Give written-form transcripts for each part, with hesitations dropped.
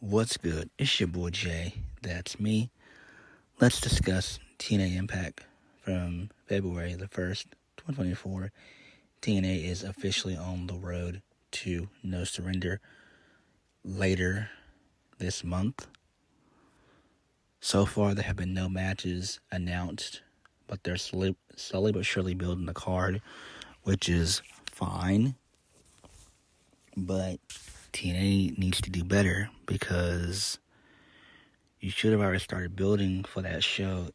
What's good? It's your boy Jay. That's me. Let's discuss TNA Impact from February the 1st, 2024. TNA is officially on the road to No Surrender later this month. So far, there have been no matches announced, but they're slowly but surely building the card, which is fine. But TNA needs to do better because you should have already started building for that show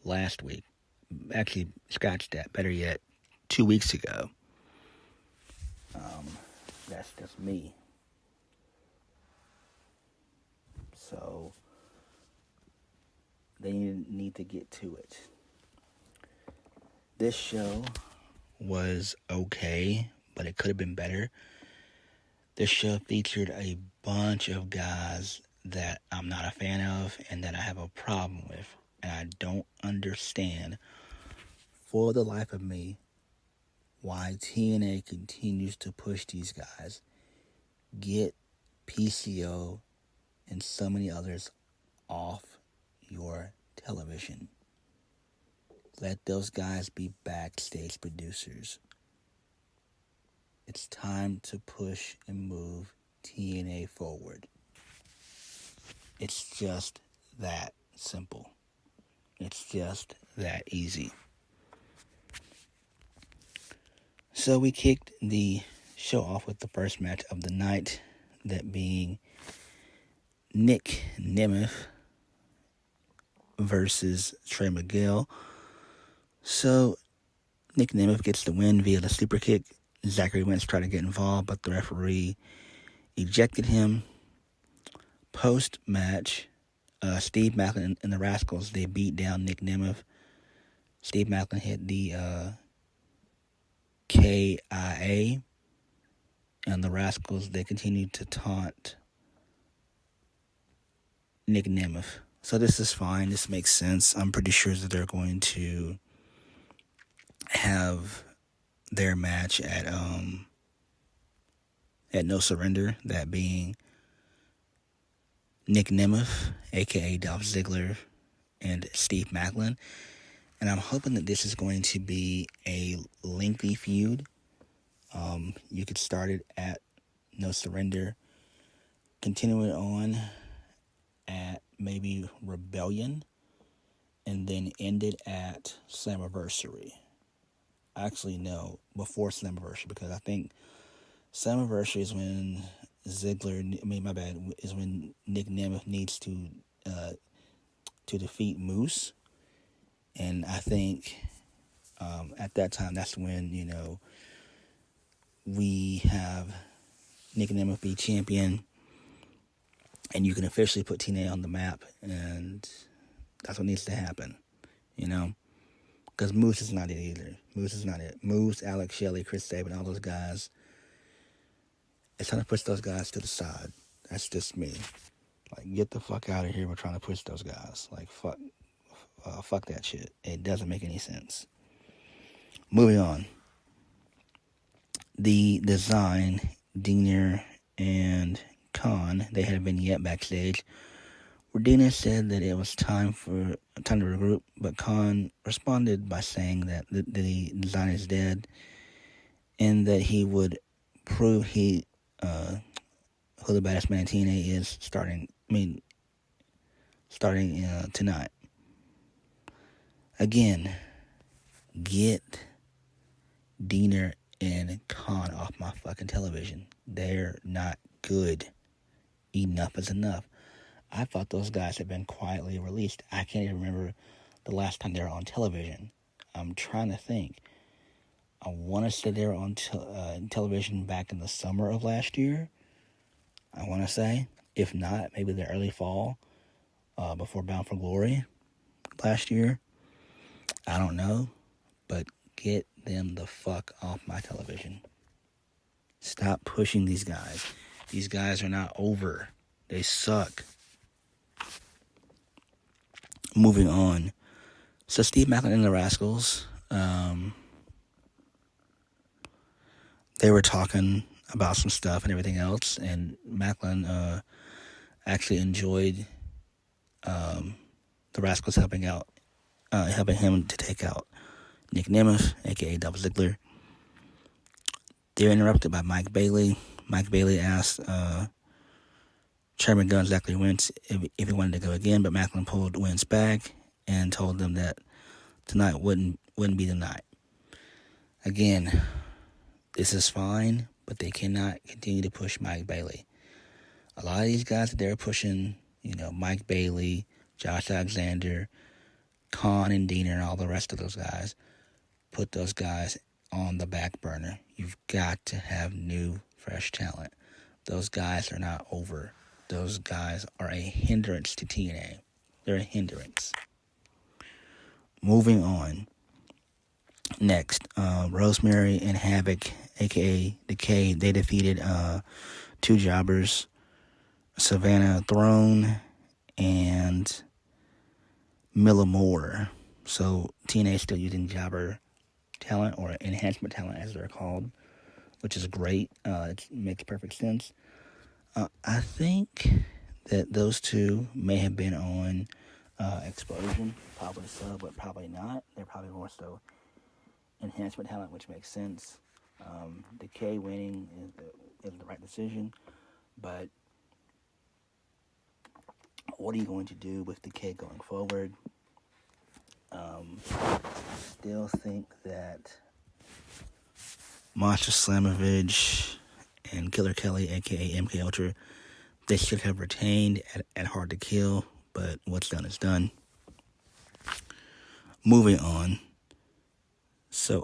last week. Actually, scratch that. Better yet, 2 weeks ago. That's just me. So they need to get to it. This show was okay, but it could have been better. This show featured a bunch of guys that I'm not a fan of and that I have a problem with. And I don't understand, for the life of me, why TNA continues to push these guys. Get PCO and so many others off your television. Let those guys be backstage producers. It's time to push and move TNA forward. It's just that simple. It's just that easy. So we kicked the show off with the first match of the night, that being Nick Nemeth versus Trey Miguel. So Nick Nemeth gets the win via the super kick. Zachary Wentz tried to get involved, but the referee ejected him. Post-match, Steve Maclin and the Rascals, they beat down Nick Nemeth. Steve Maclin hit the KIA, and the Rascals, they continued to taunt Nick Nemeth. So this is fine. This makes sense. I'm pretty sure that they're going to have their match at No Surrender, that being Nick Nemeth, aka Dolph Ziggler, and Steve Maclin. And I'm hoping that this is going to be a lengthy feud. You could start it at No Surrender, continue it on at maybe Rebellion, and then end it at Slammiversary. Actually, no, before Slammiversary, because I think Slammiversary is when is when Nick Nemeth needs to defeat Moose. And I think at that time, that's when, we have Nick Nemeth be champion, and you can officially put TNA on the map, and that's what needs to happen, because Moose is not it either. Moose is not it. Moose, Alex Shelley, Chris Sabin, all those guys, it's time to push those guys to the side. That's just me. Like, get the fuck out of here. We're trying to push those guys. Like, fuck that shit. It doesn't make any sense. Moving on. The Design, Diener, and Khan, they had a vignette backstage where Diener said that it was time to regroup, but Khan responded by saying that the Design is dead and that he would prove who the baddest man in TNA is starting tonight. Again, get Diener and Khan off my fucking television. They're not good. Enough is enough. I thought those guys had been quietly released. I can't even remember the last time they were on television. I'm trying to think. I want to say they were on television back in the summer of last year. I want to say. If not, maybe the early fall before Bound for Glory last year. I don't know. But get them the fuck off my television. Stop pushing these guys. These guys are not over. They suck. Moving on. So Steve Maclin and the Rascals, they were talking about some stuff and everything else, and Maclin actually enjoyed the Rascals helping him to take out Nick Nemeth, aka Dolph Ziggler. They're interrupted by Mike Bailey. Mike Bailey asked Chairman Gunn Zachary Wentz if he wanted to go again, but Macklin pulled Wentz back and told them that tonight wouldn't be the night. Again, this is fine, but they cannot continue to push Mike Bailey. A lot of these guys that they're pushing, Mike Bailey, Josh Alexander, Khan and Diener and all the rest of those guys, put those guys on the back burner. You've got to have new, fresh talent. Those guys are not over. Those guys are a hindrance to TNA. They're a hindrance. Moving on. Next, Rosemary and Havoc, a.k.a. Decay, they defeated two jobbers, Savannah Throne and Milla Moore. So TNA is still using jobber talent, or enhancement talent as they're called, which is great. It makes perfect sense. I think that those two may have been on Explosion, probably so, but probably not. They're probably more so enhancement talent, which makes sense. Decay winning is the right decision, but what are you going to do with Decay going forward? Still think that Masha Slamovich and Killer Kelly, aka MK Ultra, they should have retained at Hard to Kill, but what's done is done. Moving on. So,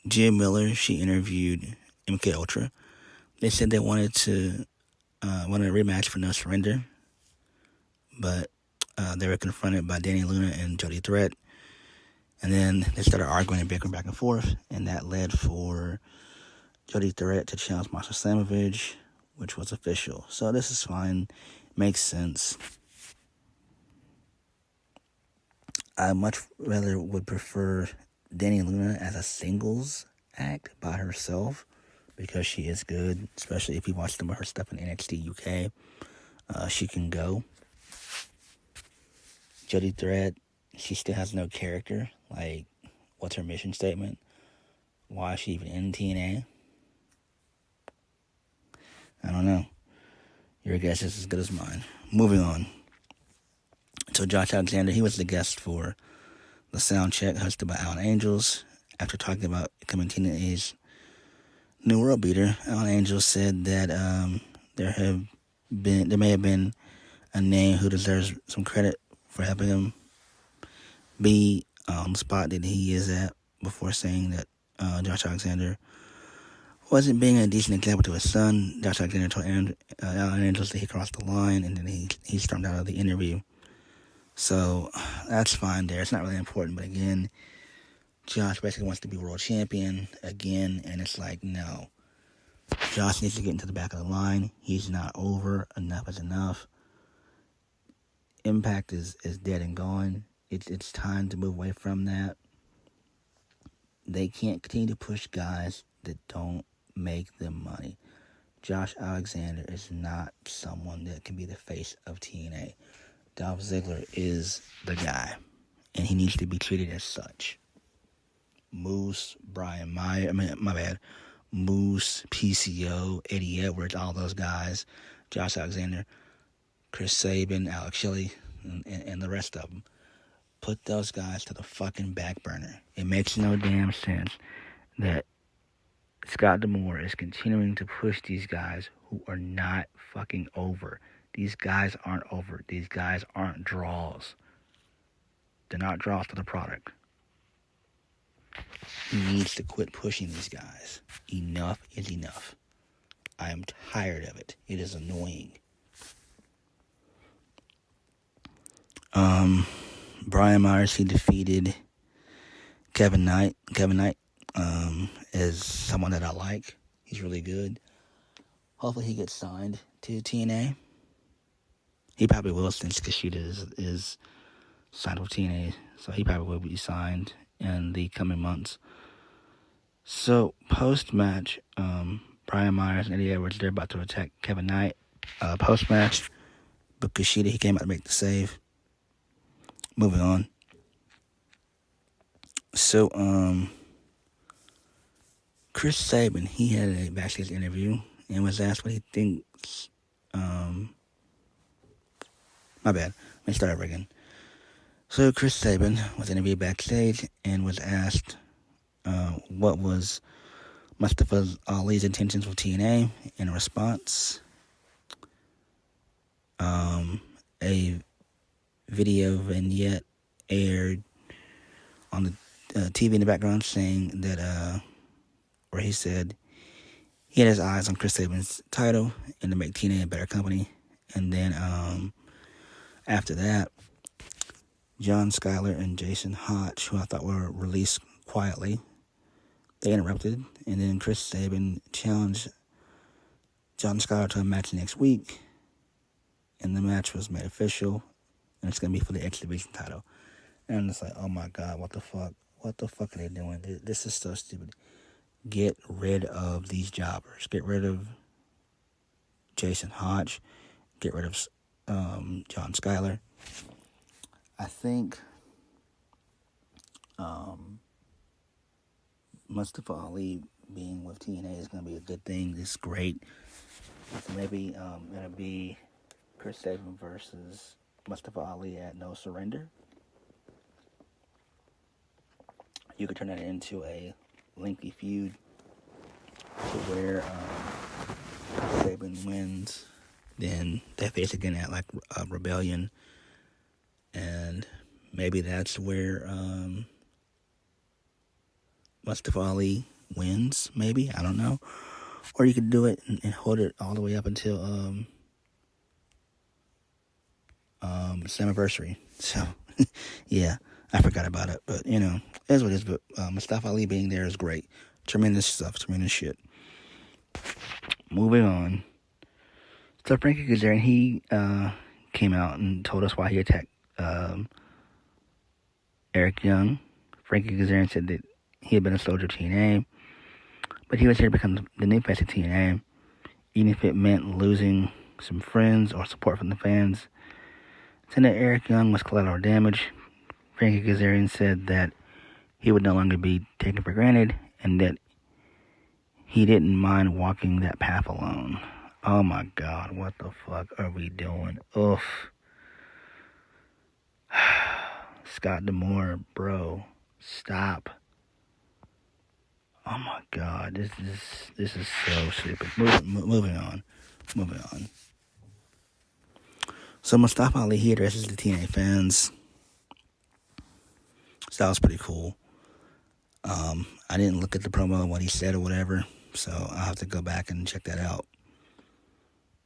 Jim Miller, she interviewed MK Ultra. They said they wanted a rematch for No Surrender, but they were confronted by Danny Luna and Jody Threat, and then they started arguing and bickering back and forth, and that led for Jody Threat to challenge Masha Slamovich, which was official. So this is fine, makes sense. I much rather would prefer Danny Luna as a singles act by herself, because she is good, especially if you watch some of her stuff in NXT UK. She can go. Jody Threat, she still has no character. Like, what's her mission statement? Why is she even in TNA? I don't know. Your guess is as good as mine. Moving on. So Josh Alexander, he was the guest for the Sound Check hosted by Alan Angels. After talking about becoming TNA's new world beater, Alan Angels said that there may have been a name who deserves some credit for helping him be on the spot that he is at, before saying that Josh Alexander wasn't being a decent example to his son. Josh Alexander told Alan Angels that he crossed the line, and then he stormed out of the interview. So that's fine there. It's not really important, but again, Josh basically wants to be world champion again, and it's like, no. Josh needs to get into the back of the line. He's not over. Enough is enough. Impact is dead and gone. It's time to move away from that. They can't continue to push guys that don't make them money. Josh Alexander is not someone that can be the face of TNA. Dolph Ziggler is the guy, and he needs to be treated as such. Moose, Moose, PCO, Eddie Edwards, all those guys, Josh Alexander, Chris Sabin, Alex Shelley, and the rest of them. Put those guys to the fucking back burner. It makes no damn sense that Scott D'Amore is continuing to push these guys who are not fucking over. These guys aren't over. These guys aren't draws. They're not draws to the product. He needs to quit pushing these guys. Enough is enough. I am tired of it. It is annoying. Brian Myers, he defeated Kevin Knight. Kevin Knight is someone that I like. He's really good. Hopefully he gets signed to TNA. He probably will, since Kushida is signed with TNA. So he probably will be signed in the coming months. So post-match, Brian Myers and Eddie Edwards, they're about to attack Kevin Knight post-match. But Kushida, he came out to make the save. Moving on. So, Chris Sabin, he had a backstage interview and was asked what he thinks. My bad. Let me start over again. So, Chris Sabin was interviewed backstage and was asked what was Mustafa Ali's intentions with TNA. In response, a video vignette aired on the TV in the background saying that, where he said he had his eyes on Chris Sabin's title and to make TNA a better company. And then after that, John Schuyler and Jason Hodge, who I thought were released quietly, they interrupted. And then Chris Sabin challenged John Schuyler to a match next week. And the match was made official. And it's going to be for the X Division title. And I'm just like, oh my God, what the fuck? What the fuck are they doing? This is so stupid. Get rid of these jobbers. Get rid of Jason Hodge. Get rid of John Schuyler. I think Mustafa Ali being with TNA is going to be a good thing. It's great. So maybe it'll be Chris Sabin versus Mustafa Ali at No Surrender. You could turn that into a lengthy feud to where Sabin wins. Then they face again at like Rebellion. And maybe that's where Mustafa Ali wins, maybe. I don't know. Or you could do it and hold it all the way up until Slammiversary. So, yeah, I forgot about it. But, you know, it is what it is. But Mustafa Ali being there is great. Tremendous stuff. Tremendous shit. Moving on. So Frankie Kazarian, he came out and told us why he attacked Eric Young. Frankie Kazarian said that he had been a soldier of TNA, but he was here to become the new face of TNA, even if it meant losing some friends or support from the fans. Saying that Eric Young was collateral damage, Frankie Kazarian said that he would no longer be taken for granted and that he didn't mind walking that path alone. Oh my God, what the fuck are we doing? Oof. Scott D'Amore, bro, stop. Oh my God, this is so stupid. Moving on. So Mustafa Ali, he addresses the TNA fans. So that was pretty cool. I didn't look at the promo and what he said or whatever, so I'll have to go back and check that out.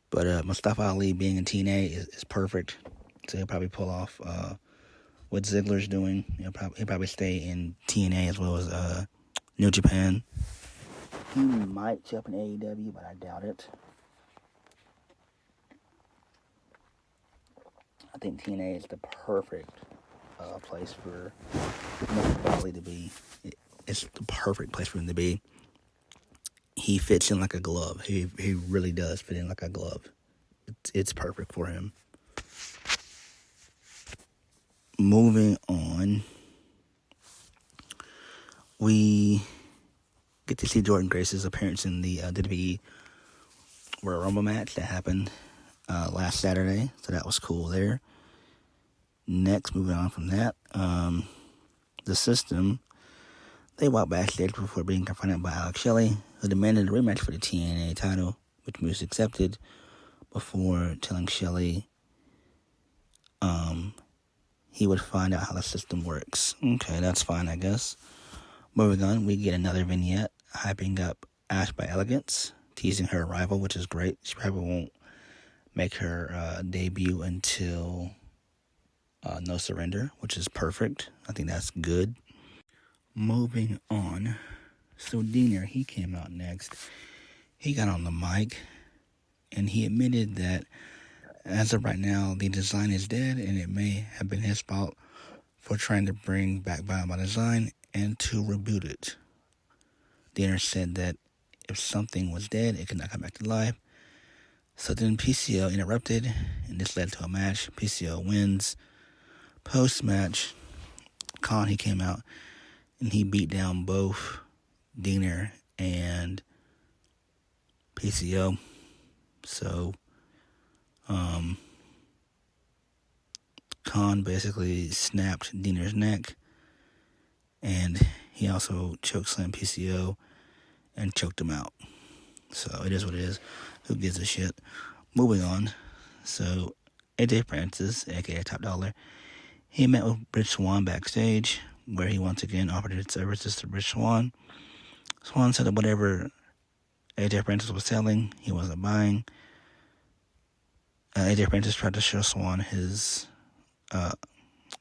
But Mustafa Ali being in TNA is perfect. So he'll probably pull off what Ziggler's doing. He'll probably stay in TNA as well as New Japan. He might show up in AEW, but I doubt it. I think TNA is the perfect place for Mustafa Ali to be. It's the perfect place for him to be. He fits in like a glove. He really does fit in like a glove. It's perfect for him. Moving on, we get to see Jordynne Grace's appearance in the WWE Royal Rumble match that happened last Saturday, so that was cool there. Next, moving on from that, the System, they walked backstage before being confronted by Alex Shelley, who demanded a rematch for the TNA title, which Moose accepted before telling Shelley he would find out how the System works. Okay, that's fine, I guess. Moving on, we get another vignette hyping up Ash by Elegance, teasing her arrival, which is great. She probably won't make her debut until No Surrender, which is perfect. I think that's good. Moving on, so Diener, he came out next. He got on the mic, and he admitted that as of right now, the design is dead, and it may have been his fault for trying to bring back Vinyl by Design and to reboot it. Diener said that if something was dead, it could not come back to life. So then PCO interrupted, and this led to a match. PCO wins. Post-match, Khan, he came out, and he beat down both Diener and PCO. So, Khan basically snapped Diener's neck, and he also chokeslammed PCO and choked him out. So it is what it is. Who gives a shit? Moving on. So AJ Francis, aka Top Dollar, he met with Rich Swann backstage, where he once again offered his services to Rich Swann. Swann said that whatever AJ Francis was selling, he wasn't buying. AJ Francis tried to show Swann his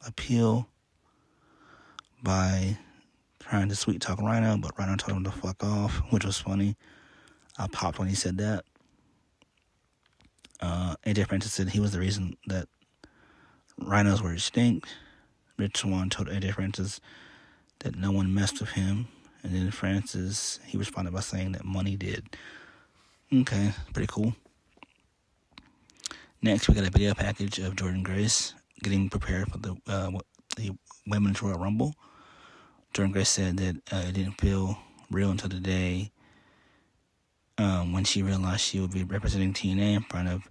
appeal by trying to sweet talk Rhino, but Rhino told him to fuck off, which was funny. I popped when he said that. AJ Francis said he was the reason that Rhinos were extinct. Rich Swann told AJ Francis that no one messed with him, and then Francis, he responded by saying that money did. Okay, pretty cool. Next, we got a video package of Jordynne Grace getting prepared for the Women's Royal Rumble. Jordynne Grace said that it didn't feel real until the day when she realized she would be representing TNA in front of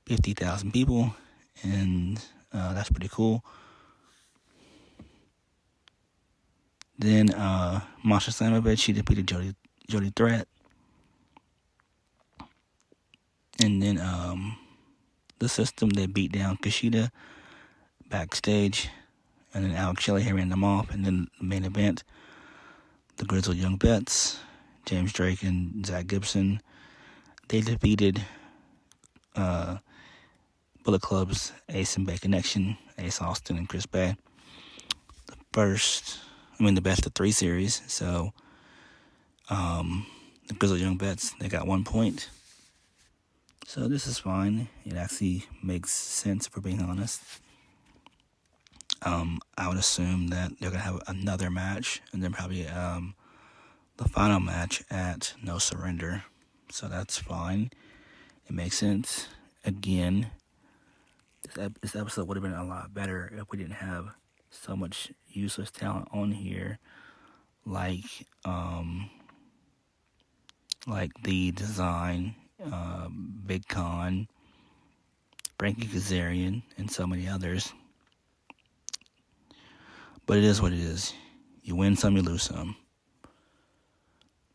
50,000 people, and that's pretty cool. Then Masha Slamovich, she defeated Jody Threat. And then the System, they beat down Kushida backstage. And then Alex Shelley ran them off. And then the main event, the Grizzled Young Vets, James Drake and Zach Gibson, they defeated Bullet Club's Ace and Bey Connection, Ace Austin and Chris Bey. The best of 3 series. So the Grizzled Young Vets, they got 1 point. So this is fine. It actually makes sense, if we're being honest. I would assume that they're going to have another match, and then probably the final match at No Surrender. So that's fine. It makes sense. Again, this episode would have been a lot better if we didn't have so much useless talent on here, like the Design, Big Con, Frankie Kazarian, and so many others. But it is what it is. You win some, you lose some.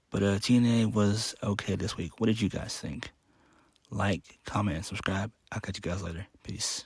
But TNA was okay this week. What did you guys think? Like, comment, and subscribe. I'll catch you guys later. Peace.